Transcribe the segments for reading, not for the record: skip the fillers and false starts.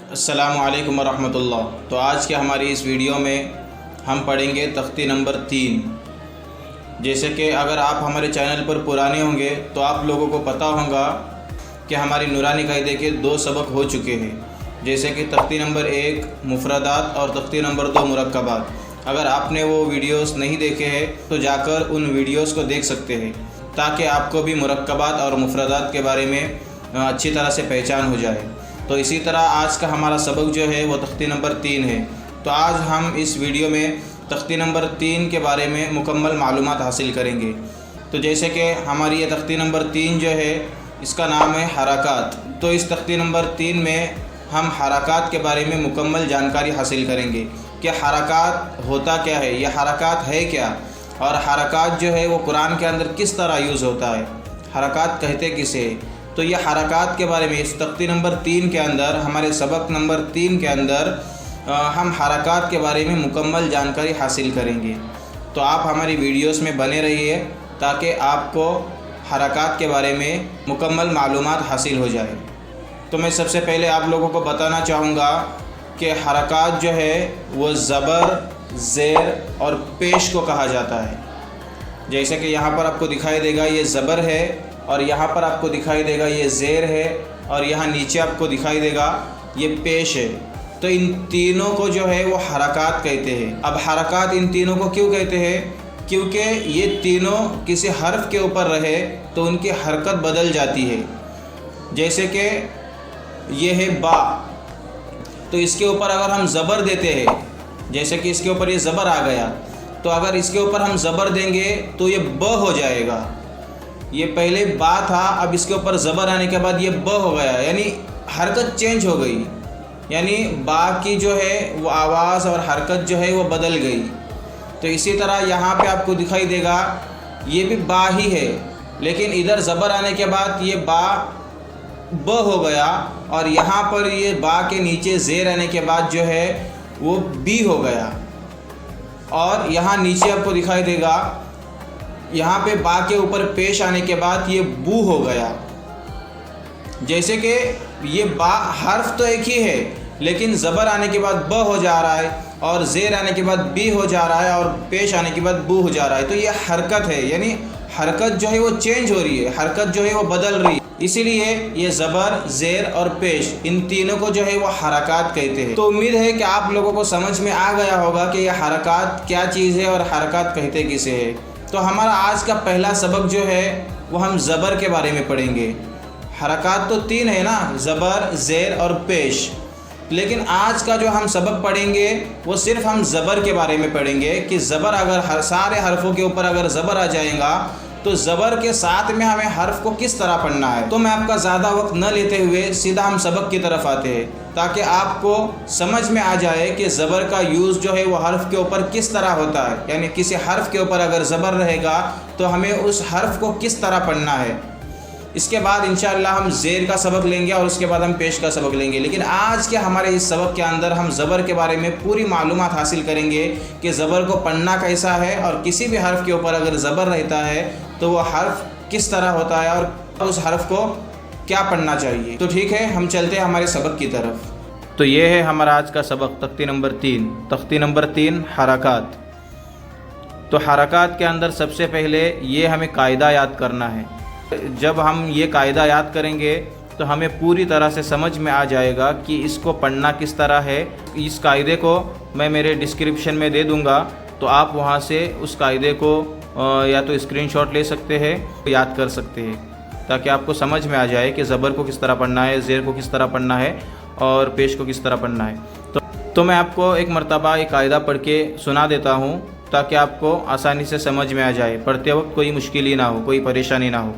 अस्सलामुअलैकुम वरहमतुल्लाह। तो आज के हमारी इस वीडियो में हम पढ़ेंगे तख्ती नंबर 3। जैसे कि अगर आप हमारे चैनल पर पुराने होंगे तो आप लोगों को पता होगा कि हमारी नूरानी कायदे के 2 सबक हो चुके हैं, जैसे कि तख्ती नंबर 1 मुफरदात और तख्ती नंबर 2 मुरक्कबात। अगर आपने वो वीडियोस नहीं देखे हैं तो जाकर उन वीडियोस को देख सकते हैं, ताकि आपको भी मुरक्कबात और मुफरदात के बारे में अच्छी तरह से पहचान हो जाए। तो इसी तरह आज का हमारा सबक जो है वो तख्ती नंबर 3 है। तो आज हम इस वीडियो में तख्ती नंबर 3 के बारे में मुकम्मल मालूमात हासिल करेंगे। तो जैसे कि हमारी ये तख्ती नंबर 3 जो है इसका नाम है हरकात। तो इस तख्ती नंबर 3 में हम हरकात के बारे में मुकम्मल जानकारी हासिल करेंगे कि हरकात होता क्या है, यह हरकात है क्या, और हरकात जो है वो कुरान के अंदर किस तरह यूज़ होता है, हरकात कहते किसे। तो ये हरकात के बारे में इस तख्ती नंबर 3 के अंदर, हमारे सबक नंबर 3 के अंदर हम हरकात के बारे में मुकम्मल जानकारी हासिल करेंगे। तो आप हमारी वीडियोस में बने रहिए ताकि आपको हरकात के बारे में मुकम्मल मालूमात हासिल हो जाए। तो मैं सबसे पहले आप लोगों को बताना चाहूँगा कि हरकात जो है वो ज़बर, ज़ेर और पेश को कहा जाता है। जैसे कि यहाँ पर आपको दिखाई देगा ये ज़बर है, और यहाँ पर आपको दिखाई देगा ये ज़ेर है, और यहाँ नीचे आपको दिखाई देगा ये पेश है। तो इन तीनों को जो है वो हरकात कहते हैं। अब हरकात इन तीनों को क्यों कहते हैं? क्योंकि ये तीनों किसी हर्फ के ऊपर रहे तो उनकी हरकत बदल जाती है। जैसे कि ये है बा, तो इसके ऊपर अगर हम ज़बर देते हैं, जैसे कि इसके ऊपर ये ज़बर आ गया, तो अगर इसके ऊपर हम ज़बर देंगे तो ये ब हो जाएगा। ये पहले बा था, अब इसके ऊपर ज़बर आने के बाद ये ब हो गया, यानी हरकत चेंज हो गई, यानी बा की जो है वो आवाज़ और हरकत जो है वो बदल गई। तो इसी तरह यहाँ पे आपको दिखाई देगा ये भी बा ही है, लेकिन इधर ज़बर आने के बाद ये बा ब हो गया, और यहाँ पर ये बा के नीचे ज़ेर आने के बाद जो है वो बी हो गया। और यहाँ नीचे आपको दिखाई देगा यहाँ पे बा के ऊपर पेश आने के बाद ये बू हो गया। जैसे कि ये बा हर्फ तो एक ही है, लेकिन ज़बर आने के बाद ब हो जा रहा है, और ज़ेर आने के बाद बी हो जा रहा है, और पेश आने के बाद बू हो जा रहा है। तो ये हरकत है, यानी हरकत जो है वो चेंज हो रही है, हरकत जो है वो बदल रही है। इसीलिए ये ज़बर, ज़ेर और पेश, इन तीनों को जो है वो हरकात कहते हैं। तो उम्मीद है कि आप लोगों को समझ में आ गया होगा कि यह हरकात क्या चीज़ है और हरकात कहते किसे है। तो हमारा आज का पहला सबक जो है वो हम ज़बर के बारे में पढ़ेंगे। हरकात तो 3 है ना, ज़बर, ज़ेर और पेश, लेकिन आज का जो हम सबक पढ़ेंगे वो सिर्फ हम ज़बर के बारे में पढ़ेंगे कि ज़बर अगर सारे हरफों के ऊपर अगर ज़बर आ जाएगा तो ज़बर के साथ में हमें हर्फ को किस तरह पढ़ना है। तो मैं आपका ज़्यादा वक्त न लेते हुए सीधा हम सबक की तरफ आते हैं, ताकि आपको समझ में आ जाए कि ज़बर का यूज़ जो है वो हर्फ के ऊपर किस तरह होता है। यानी किसी हर्फ के ऊपर अगर ज़बर रहेगा तो हमें उस हर्फ को किस तरह पढ़ना है। इसके बाद इंशाअल्लाह हम ज़ेर का सबक लेंगे और उसके बाद हम पेश का सबक लेंगे। लेकिन आज के हमारे इस सबक के अंदर हम ज़बर के बारे में पूरी मालूमात हासिल करेंगे कि ज़बर को पढ़ना कैसा है, और किसी भी हर्फ के ऊपर अगर ज़बर रहता है तो वह हर्फ किस तरह होता है और उस हर्फ को क्या पढ़ना चाहिए। तो ठीक है, हम चलते हैं हमारे सबक की तरफ। तो ये है हमारा आज का सबक तख्ती नंबर 3। तख्ती नंबर 3 हरकात। तो हरकात के अंदर सबसे पहले ये हमें कायदा याद करना है। जब हम ये कायदा याद करेंगे तो हमें पूरी तरह से समझ में आ जाएगा कि इसको पढ़ना किस तरह है। इस कायदे को मैं मेरे डिस्क्रिप्शन में दे दूँगा, तो आप वहाँ से उस कायदे को या तो स्क्रीनशॉट ले सकते हैं, याद कर सकते हैं, ताकि आपको समझ में आ जाए कि ज़बर को किस तरह पढ़ना है, ज़ेर को किस तरह पढ़ना है और पेश को किस तरह पढ़ना है। तो मैं आपको एक मरतबा ये कायदा पढ़ के सुना देता हूँ, ताकि आपको आसानी से समझ में आ जाए, पढ़ते वक्त कोई मुश्किल ही ना हो, कोई परेशानी ना हो।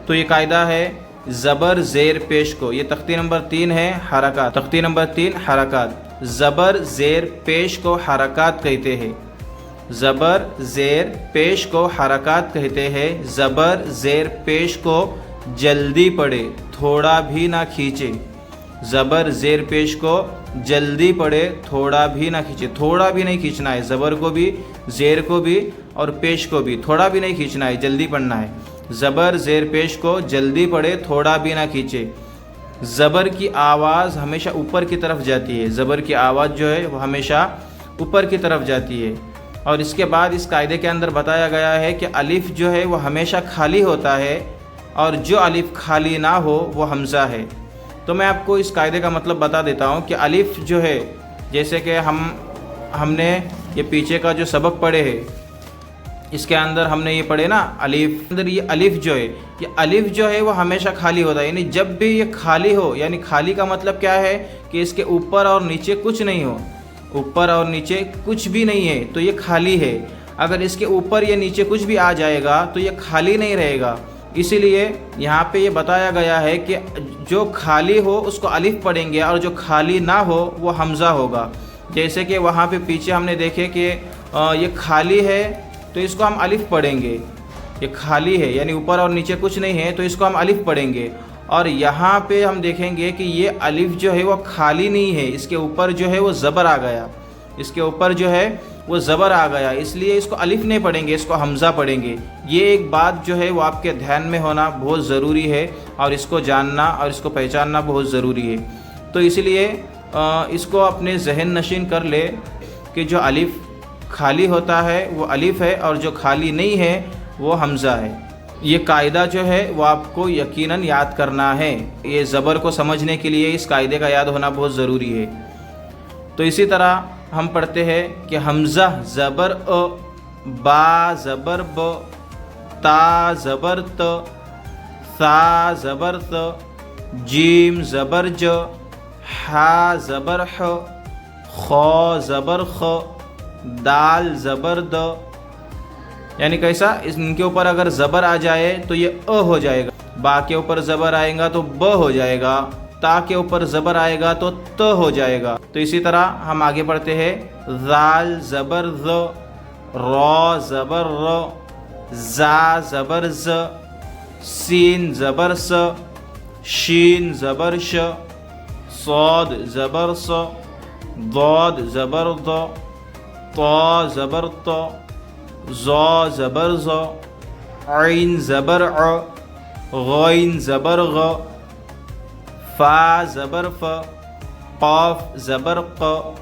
तो ये कायदा है ज़बर, ज़ेर, पेश को। ये तख्ती नंबर 3 है हरकात। तख्ती नंबर 3 हरकात। ज़बर, ज़ेर, पेश को हरकात कहते हैं। ज़बर, ज़ेर, पेश को हरकात कहते हैं। ज़बर, ज़ेर, पेश को जल्दी पढ़े, थोड़ा भी ना खींचे। ज़बर, ज़ेर, पेश को जल्दी पढ़े, थोड़ा भी ना खींचे। थोड़ा भी नहीं खींचना है, ज़बर को भी, ज़ेर को भी और पेश को भी थोड़ा भी नहीं खींचना है, जल्दी पढ़ना है। ज़बर, ज़ेर, पेश को जल्दी पढ़े, थोड़ा भी ना खींचे। ज़बर की आवाज़ हमेशा ऊपर की तरफ जाती है। ज़बर की आवाज़ जो है वो हमेशा ऊपर की तरफ जाती है। और इसके बाद इस कायदे के अंदर बताया गया है कि अलिफ जो है वो हमेशा खाली होता है और जो अलिफ खाली ना हो वो हमज़ा है। तो मैं आपको इस कायदे का मतलब बता देता हूँ कि अलिफ जो है, जैसे कि हमने ये पीछे का जो सबक पढ़े हैं इसके अंदर हमने ये पढ़े ना, अलिफ अंदर ये अलिफ जो है, ये अलिफ जो है वो हमेशा खाली होता है। यानी जब भी ये खाली हो, यानी खाली का मतलब क्या है कि इसके ऊपर और नीचे कुछ नहीं हो, ऊपर और नीचे कुछ भी नहीं है तो ये खाली है। अगर इसके ऊपर या नीचे कुछ भी आ जाएगा तो ये खाली नहीं रहेगा। इसीलिए यहाँ पे ये बताया गया है कि जो खाली हो उसको अलिफ पढ़ेंगे और जो खाली ना हो वो हमज़ा होगा। जैसे कि वहाँ पे पीछे हमने देखे कि ये खाली है तो इसको हम अलिफ पढ़ेंगे, ये खाली है यानी ऊपर और नीचे कुछ नहीं है तो इसको हम अलिफ पढ़ेंगे। और यहाँ पे हम देखेंगे कि ये अलिफ जो है वो खाली नहीं है, इसके ऊपर जो है वो ज़बर आ गया, इसके ऊपर जो है वो ज़बर आ गया, इसलिए इसको अलिफ नहीं पढ़ेंगे, इसको हमज़ा पढ़ेंगे। ये एक बात जो है वो आपके ध्यान में होना बहुत ज़रूरी है और इसको जानना और इसको पहचानना बहुत ज़रूरी है। तो इसलिए इसको अपने जहन नशीन कर ले कि जो अलिफ खाली होता है वो अलिफ है और जो खाली नहीं है वो हमज़ा है। ये कायदा जो है वो आपको यकीनन याद करना है। ये ज़बर को समझने के लिए इस कायदे का याद होना बहुत ज़रूरी है। तो इसी तरह हम पढ़ते हैं कि हमज़ा ज़बर अ, बा ज़बर ब, ता ज़बर त, सा ज़बर त, जीम ज़बर ज, हा ज़बर ह, खौ ज़बर ख, दाल ज़बर द। यानी कैसा, इनके ऊपर अगर ज़बर आ जाए तो ये अ हो जाएगा, बा के ऊपर ज़बर आएगा तो ब हो जाएगा, ता के ऊपर ज़बर आएगा तो त हो जाएगा। तो इसी तरह हम आगे बढ़ते हैं, ज़ाल ज़बर ज़, रौ ज़बर र, ज़ा ज़बर ज़, सीन ज़बर स, शीन ज़बर श, सौद ज़बर स, दौद ज़बर द, तो ज़बर तो, ज़ौ ज़बर ज़, ऐन ज़बर अ, गैन ज़बर ग, फ़ा ज़बर फ़, क़ाफ ज़बर क़,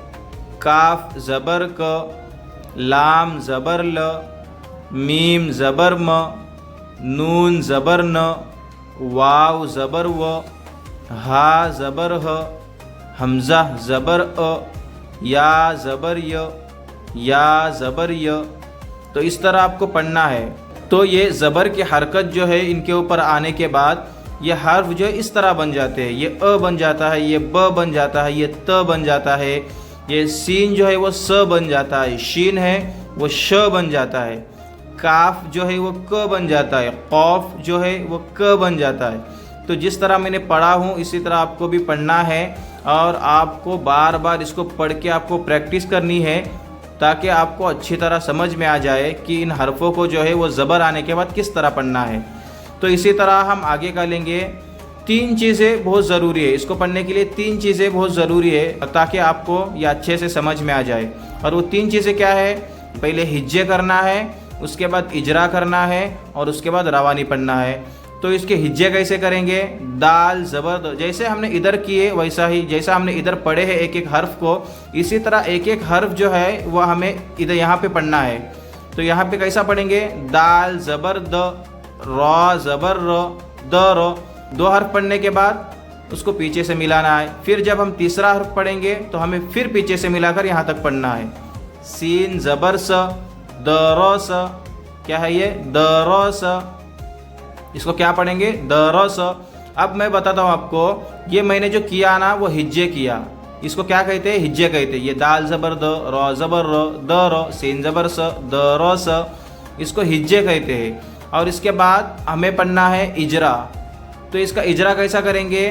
काफ ज़बर क, लाम ज़बर ल, मीम ज़बर म, नून ज़बर न, वाव ज़बर व, हा ज़बर ह, हमज़ा ज़बर अ, या ज़बर य, या ज़बर य। तो इस तरह आपको पढ़ना है। तो ये ज़बर की हरकत जो है इनके ऊपर आने के बाद ये हर्फ जो है इस तरह बन जाते हैं। ये अ बन जाता है, ये ब बन जाता है, ये त बन जाता है, ये सीन जो है वो स बन जाता है, शीन है वो श बन जाता है, काफ जो है वो क बन जाता है, क़ाफ जो है वो क बन जाता है। तो जिस तरह मैंने पढ़ा हूँ इसी तरह आपको भी पढ़ना है और आपको बार बार इसको पढ़ के आपको प्रैक्टिस करनी है ताकि आपको अच्छी तरह समझ में आ जाए कि इन हरफों को जो है वो ज़बर आने के बाद किस तरह पढ़ना है। तो इसी तरह हम आगे का लेंगे। 3 चीज़ें बहुत ज़रूरी है, इसको पढ़ने के लिए 3 चीज़ें बहुत ज़रूरी है ताकि आपको ये अच्छे से समझ में आ जाए। और वो 3 चीज़ें क्या है, पहले हिज्जे करना है, उसके बाद इजरा करना है और उसके बाद रवानी पढ़ना है। तो इसके हिज्जे कैसे करेंगे, दाल ज़बर, जैसे हमने इधर किए वैसा ही, जैसा हमने इधर पढ़े हैं एक एक हर्फ को, इसी तरह एक एक हर्फ जो है वह हमें इधर यहाँ पे पढ़ना है। तो यहाँ पे कैसा पढ़ेंगे, दाल ज़बर द, रौ ज़बर र, द र। 2 हर्फ पढ़ने के बाद उसको पीछे से मिलाना है। फिर जब हम तीसरा हर्फ पढ़ेंगे तो हमें फिर पीछे से मिलाकर यहाँ तक पढ़ना है। सीन ज़बर स, द र स, क्या है ये, द र स, इसको क्या पढ़ेंगे, द र स। अब मैं बताता हूँ आपको, ये मैंने जो किया ना वो हिज्जे किया, इसको क्या कहते हैं, हिज्जे कहते हैं। ये दाल ज़बर द, रौ ज़बर र, द र, सीन ज़बर स, द र स, इसको हिज्जे कहते हैं। और इसके बाद हमें पढ़ना है इजरा। तो इसका इजरा कैसा करेंगे,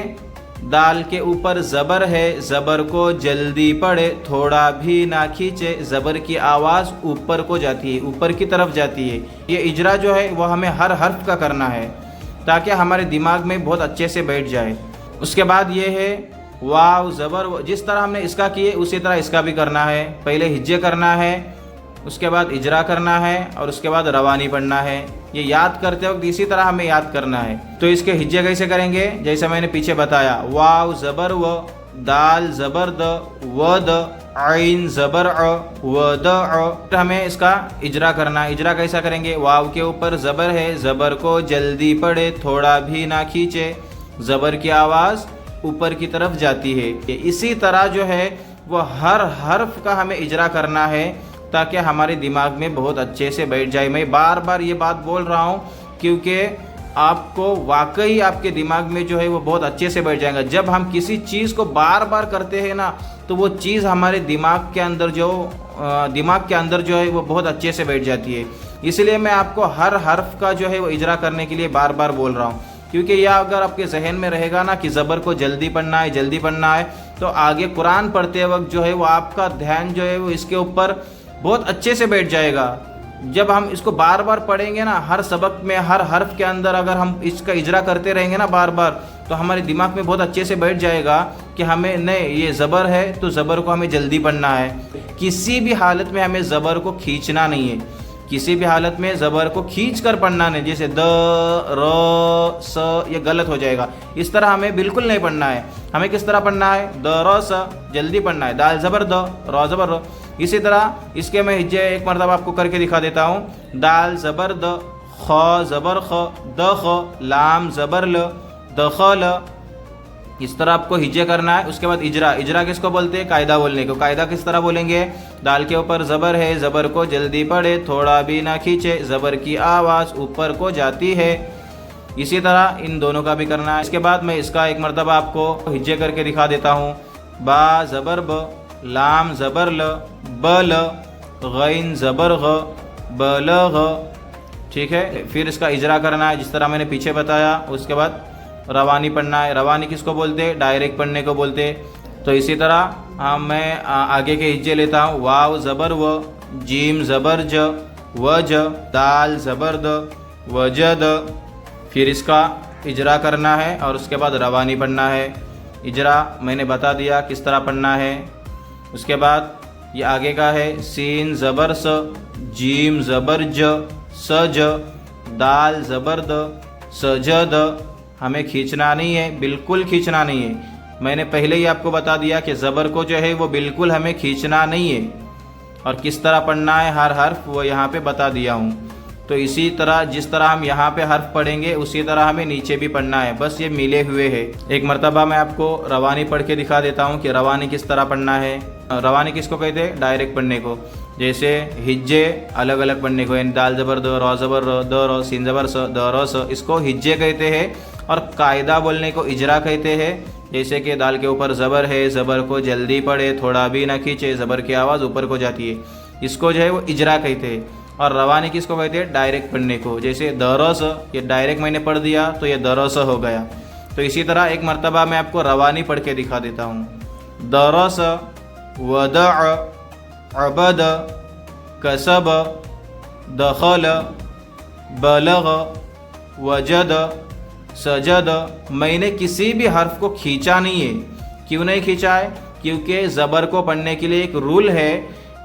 दाल के ऊपर ज़बर है, ज़बर को जल्दी पढ़े, थोड़ा भी ना खींचे, ज़बर की आवाज़ ऊपर को जाती है, ऊपर की तरफ जाती है। ये इजरा जो है वो हमें हर हर्फ का करना है ताकि हमारे दिमाग में बहुत अच्छे से बैठ जाए। उसके बाद ये है वाव ज़बर, जिस तरह हमने इसका किए उसी तरह इसका भी करना है। पहले हिज्जे करना है, उसके बाद इजरा करना है और उसके बाद रवानी पढ़ना है। ये याद करते वक्त इसी तरह हमें याद करना है। तो इसके हिज्जे कैसे करेंगे, जैसे मैंने पीछे बताया, वाव ज़बर व, दाल ज़बर द, व द, आइन ज़बर अ, व द अ। हमें इसका इजरा करना है। इजरा कैसा करेंगे, वाव के ऊपर ज़बर है, ज़बर को जल्दी पढ़े, थोड़ा भी ना खींचे, ज़बर की आवाज़ ऊपर की तरफ जाती है। इसी तरह जो है वो हर हर्फ का हमें इजरा करना है ताकि हमारे दिमाग में बहुत अच्छे से बैठ जाए। मैं बार बार ये बात बोल रहा हूँ क्योंकि आपको वाकई आपके दिमाग में जो है वो बहुत अच्छे से बैठ जाएगा। जब हम किसी चीज़ को बार बार करते हैं ना तो वो चीज़ हमारे दिमाग के अंदर जो है वो बहुत अच्छे से बैठ जाती है। इसलिए मैं आपको हर हर्फ का जो है वो इजरा करने के लिए बार बार बोल रहा हूँ, क्योंकि यह अगर आपके जहन में रहेगा ना कि ज़बर को जल्दी पढ़ना है, तो आगे कुरान पढ़ते वक्त जो है वो आपका ध्यान जो है वो इसके ऊपर बहुत अच्छे से बैठ जाएगा। जब हम इसको बार बार पढ़ेंगे ना, हर सबक में हर हर्फ के अंदर अगर हम इसका इजरा करते रहेंगे ना बार बार, तो हमारे दिमाग में बहुत अच्छे से बैठ जाएगा कि हमें नहीं, ये ज़बर है तो ज़बर को हमें जल्दी पढ़ना है। किसी भी हालत में हमें ज़बर को खींचना नहीं है, किसी भी हालत में ज़बर को खींच कर पढ़ना नहीं। जैसे द, र, स, ये गलत हो जाएगा। इस तरह हमें बिल्कुल नहीं पढ़ना है। हमें किस तरह पढ़ना है, द र स, जल्दी पढ़ना है, दाल ज़बर द, र ज़बर र। इसी तरह इसके मैं हिज्जे एक मरतबा आपको करके दिखा देता हूँ। दाल ज़बर द, ख ज़बर ख, द ख, लाम ज़बर ल, द ख ल। इस तरह आपको हिज्जे करना है। उसके बाद इजरा किसको बोलते हैं, कायदा बोलने को। कायदा किस तरह बोलेंगे, दाल के ऊपर ज़बर है, ज़बर को जल्दी पढ़े, थोड़ा भी ना खींचे, ज़बर की आवाज़ ऊपर को जाती है। इसी तरह इन दोनों का भी करना है। इसके बाद मैं इसका एक मरतबा आपको हिज्जे करके दिखा देता हूँ। बा ज़बर ब, लाम ज़बर ल, ब ल, गैन ज़बर ग, ब ल ग। ठीक है, फिर इसका इजरा करना है जिस तरह मैंने पीछे बताया। उसके बाद रवानी पढ़ना है। रवानी किसको बोलते हैं, डायरेक्ट पढ़ने को बोलते हैं। तो इसी तरह मैं आगे के हिज्जे लेता हूँ। वाव ज़बर व, जीम ज़बर ज, व ज, दाल ज़बर द, व ज द। फिर इसका इजरा करना है और उसके बाद रवानी पढ़ना है। इजरा मैंने बता दिया किस तरह पढ़ना है। उसके बाद ये आगे का है, सीन ज़बर स, जीम ज़बर ज, स ज, दाल ज़बर द, स ज द। हमें खींचना नहीं है, बिल्कुल खींचना नहीं है। मैंने पहले ही आपको बता दिया कि ज़बर को जो है वो बिल्कुल हमें खींचना नहीं है और किस तरह पढ़ना है हर हर्फ वो यहाँ पे बता दिया हूँ। तो इसी तरह जिस तरह हम यहाँ पे हर्फ पढ़ेंगे उसी तरह हमें नीचे भी पढ़ना है, बस ये मिले हुए हैं। एक मरतबा मैं आपको रवानी पढ़ के दिखा देता हूँ कि रवानी किस तरह पढ़ना है। रवानी किसको कहते हैं, डायरेक्ट पढ़ने को। जैसे हिज्जे अलग अलग पढ़ने को, यानी दाल ज़बर द, र ज़बर र, द र, सीन ज़बर स, द र स, इसको हिज्जे कहते हैं। और कायदा बोलने को इजरा कहते हैं। जैसे कि दाल के ऊपर ज़बर है, ज़बर को जल्दी पढ़े, थोड़ा भी ना खींचे, ज़बर की आवाज़ ऊपर को जाती है, इसको जो है वो इजरा कहते हैं। और रवानी किसको कहते हैं, डायरेक्ट पढ़ने को। जैसे द र स, ये डायरेक्ट मैंने पढ़ दिया तो ये द र स हो गया। तो इसी तरह एक मरतबा मैं आपको रवानी पढ़ के दिखा देता हूँ। द र स, वद, अबद, कसब, दखल, बलग, वजद, सजद। मैंने किसी भी हर्फ को खींचा नहीं है। क्यों नहीं खींचा है, क्योंकि ज़बर को पढ़ने के लिए एक रूल है।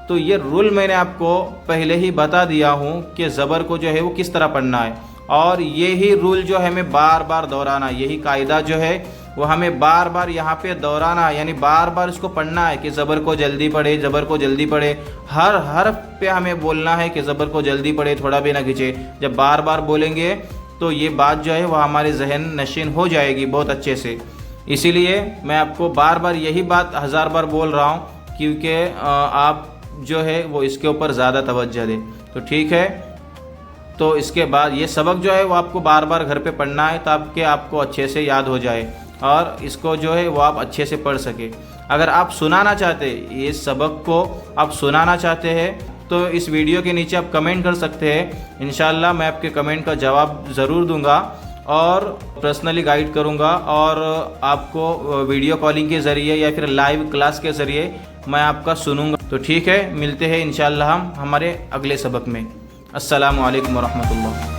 तो ये रूल मैंने आपको पहले ही बता दिया हूँ कि ज़बर को जो है वो किस तरह पढ़ना है। और यही रूल जो है हमें बार बार दोहराना, यही कायदा जो है वो हमें बार बार यहाँ पे दोहराना, यानी बार बार इसको पढ़ना है कि ज़बर को जल्दी पढ़े, ज़बर को जल्दी पढ़े। हर हर्फ पे हमें बोलना है कि ज़बर को जल्दी पढ़े, थोड़ा भी ना खींचे। जब बार बार बोलेंगे तो ये बात जो है वो हमारे जहन नशीन हो जाएगी बहुत अच्छे से। इसीलिए मैं आपको बार बार यही बात 1000 बार बोल रहा हूँ, क्योंकि आप जो है वो इसके ऊपर ज़्यादा तवज्जो दें। तो ठीक है, तो इसके बाद ये सबक जो है वो आपको बार बार घर पे पढ़ना है ताकि आपको अच्छे से याद हो जाए और इसको जो है वो आप अच्छे से पढ़ सके। अगर आप सुनाना चाहते, ये सबक को आप सुनाना चाहते हैं तो इस वीडियो के नीचे आप कमेंट कर सकते हैं। इंशाल्लाह मैं आपके कमेंट का जवाब ज़रूर दूंगा और पर्सनली गाइड करूंगा और आपको वीडियो कॉलिंग के ज़रिए या फिर लाइव क्लास के ज़रिए मैं आपका सुनूंगा। तो ठीक है, मिलते हैं इंशाल्लाह हम हमारे अगले सबक में। अस्सलामु अलैकुम वरहमतुल्लाह।